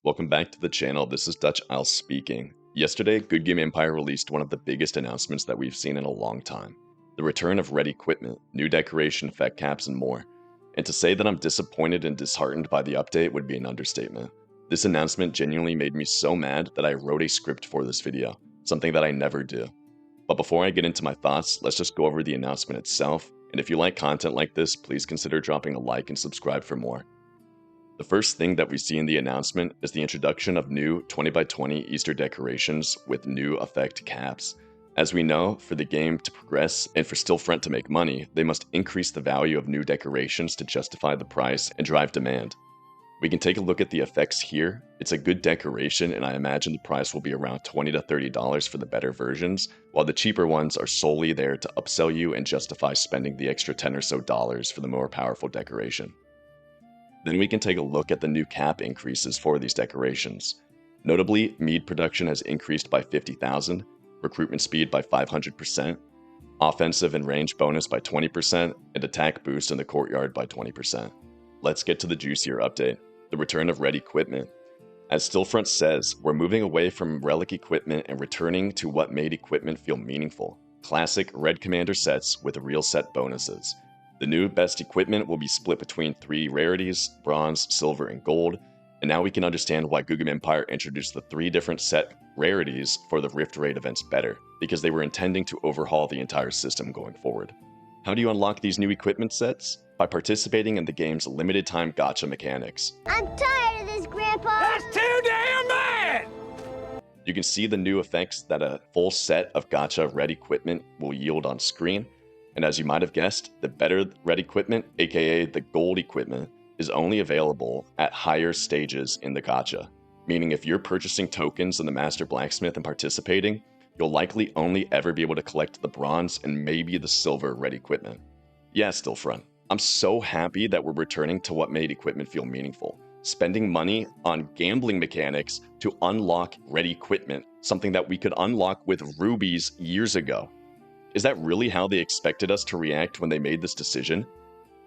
Welcome back to the channel. This is Dutch Isle speaking. Yesterday, Goodgame Empire released one of the biggest announcements that we've seen in a long time. The return of red equipment, new decoration effect caps, and more. And to say that I'm disappointed and disheartened by the update would be an understatement. This announcement genuinely made me so mad that I wrote a script for this video, something that I never do. But before I get into my thoughts, let's just go over the announcement itself, and if you like content like this, please consider dropping a like and subscribe for more. The first thing that we see in the announcement is the introduction of new 20x20 Easter decorations with new effect caps. As we know, for the game to progress and for Stillfront to make money, they must increase the value of new decorations to justify the price and drive demand. We can take a look at the effects here. It's a good decoration, and I imagine the price will be around $20 to $30 for the better versions, while the cheaper ones are solely there to upsell you and justify spending the extra $10 or so for the more powerful decoration. Then we can take a look at the new cap increases for these decorations. Notably, mead production has increased by 50,000, recruitment speed by 500%, offensive and range bonus by 20%, and attack boost in the courtyard by 20%. Let's get to the juicier update, the return of red equipment. As Stillfront says, we're moving away from relic equipment and returning to what made equipment feel meaningful. Classic red commander sets with real set bonuses. The new best equipment will be split between 3 rarities, bronze, silver, and gold, and now we can understand why Goodgame Empire introduced the 3 different set rarities for the Rift Raid events better, because they were intending to overhaul the entire system going forward. How do you unlock these new equipment sets? By participating in the game's limited time gacha mechanics. I'm tired of this, Grandpa! That's too damn bad! You can see the new effects that a full set of gacha red equipment will yield on screen. And as you might have guessed, the better red equipment, aka the gold equipment, is only available at higher stages in the gacha. Meaning if you're purchasing tokens in the Master Blacksmith and participating, you'll likely only ever be able to collect the bronze and maybe the silver red equipment. Yeah, Stillfront. I'm so happy that we're returning to what made equipment feel meaningful. Spending money on gambling mechanics to unlock red equipment, something that we could unlock with rubies years ago. Is that really how they expected us to react when they made this decision?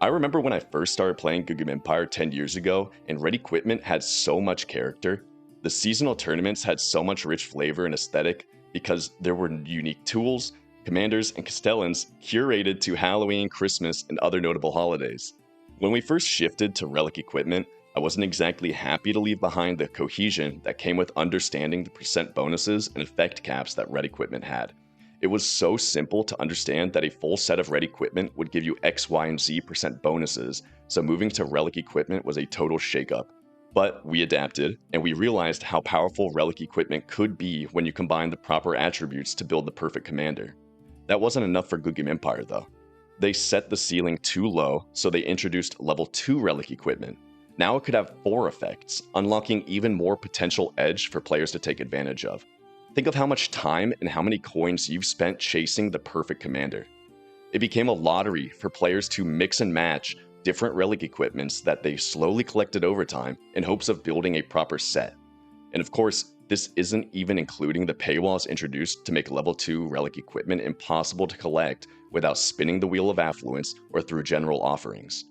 I remember when I first started playing Goodgame Empire 10 years ago, and red equipment had so much character. The seasonal tournaments had so much rich flavor and aesthetic because there were unique tools, commanders, and castellans curated to Halloween, Christmas, and other notable holidays. When we first shifted to relic equipment, I wasn't exactly happy to leave behind the cohesion that came with understanding the percent bonuses and effect caps that red equipment had. It was so simple to understand that a full set of red equipment would give you X, Y, and Z percent bonuses, so moving to relic equipment was a total shakeup. But we adapted, and we realized how powerful relic equipment could be when you combine the proper attributes to build the perfect commander. That wasn't enough for Goodgame Empire though. They set the ceiling too low, so they introduced level 2 relic equipment. Now it could have 4 effects, unlocking even more potential edge for players to take advantage of. Think of how much time and how many coins you've spent chasing the perfect commander. It became a lottery for players to mix and match different relic equipments that they slowly collected over time in hopes of building a proper set. And of course, this isn't even including the paywalls introduced to make level 2 relic equipment impossible to collect without spinning the wheel of affluence or through general offerings.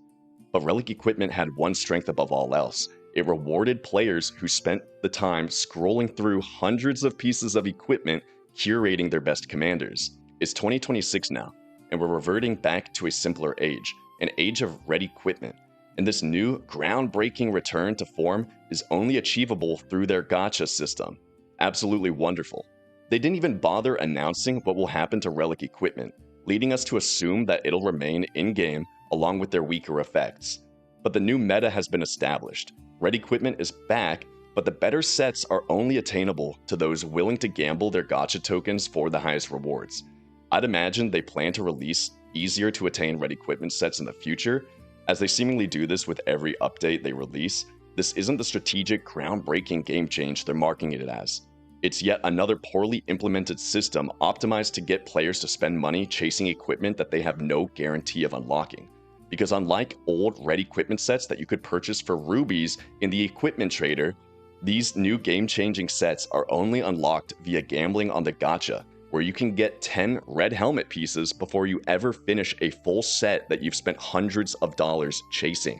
But relic equipment had one strength above all else. It rewarded players who spent the time scrolling through hundreds of pieces of equipment, curating their best commanders. It's 2026 now, and we're reverting back to a simpler age, an age of red equipment. And this new, groundbreaking return to form is only achievable through their gacha system. Absolutely wonderful. They didn't even bother announcing what will happen to relic equipment, leading us to assume that it'll remain in-game along with their weaker effects. But the new meta has been established. Red equipment is back, but the better sets are only attainable to those willing to gamble their gacha tokens for the highest rewards. I'd imagine they plan to release easier to attain red equipment sets in the future, as they seemingly do this with every update they release. This isn't the strategic, groundbreaking game change they're marking it as. It's yet another poorly implemented system optimized to get players to spend money chasing equipment that they have no guarantee of unlocking. Because unlike old red equipment sets that you could purchase for rubies in the equipment trader, these new game-changing sets are only unlocked via gambling on the gacha, where you can get 10 red helmet pieces before you ever finish a full set that you've spent hundreds of dollars chasing.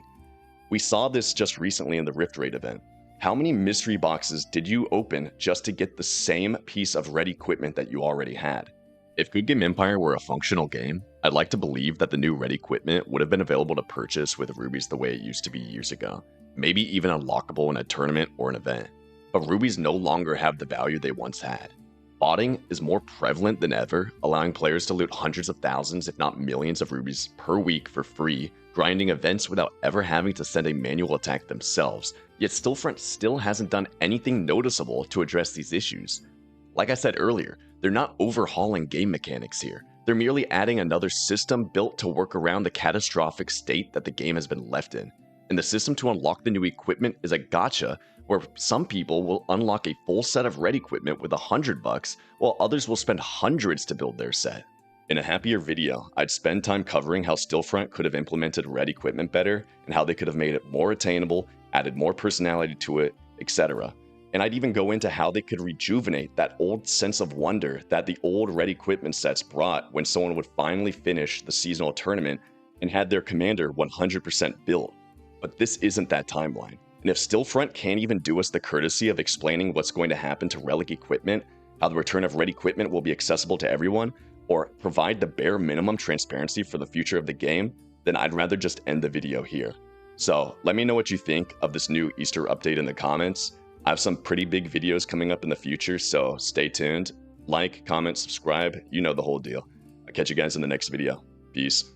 We saw this just recently in the Rift Raid event. How many mystery boxes did you open just to get the same piece of red equipment that you already had? If Goodgame Empire were a functional game, I'd like to believe that the new red equipment would have been available to purchase with rubies the way it used to be years ago, maybe even unlockable in a tournament or an event. But rubies no longer have the value they once had. Botting is more prevalent than ever, allowing players to loot hundreds of thousands if not millions of rubies per week for free, grinding events without ever having to send a manual attack themselves, yet Stillfront still hasn't done anything noticeable to address these issues. Like I said earlier, they're not overhauling game mechanics here. They're merely adding another system built to work around the catastrophic state that the game has been left in. And the system to unlock the new equipment is a gacha, where some people will unlock a full set of red equipment with $100, while others will spend hundreds to build their set. In a happier video, I'd spend time covering how Stillfront could have implemented red equipment better, and how they could have made it more attainable, added more personality to it, etc. And I'd even go into how they could rejuvenate that old sense of wonder that the old red equipment sets brought when someone would finally finish the seasonal tournament and had their commander 100% built. But this isn't that timeline. And if Stillfront can't even do us the courtesy of explaining what's going to happen to relic equipment, how the return of red equipment will be accessible to everyone, or provide the bare minimum transparency for the future of the game, then I'd rather just end the video here. So let me know what you think of this new Easter update in the comments. I have some pretty big videos coming up in the future, so stay tuned. Like, comment, subscribe, you know the whole deal. I'll catch you guys in the next video. Peace.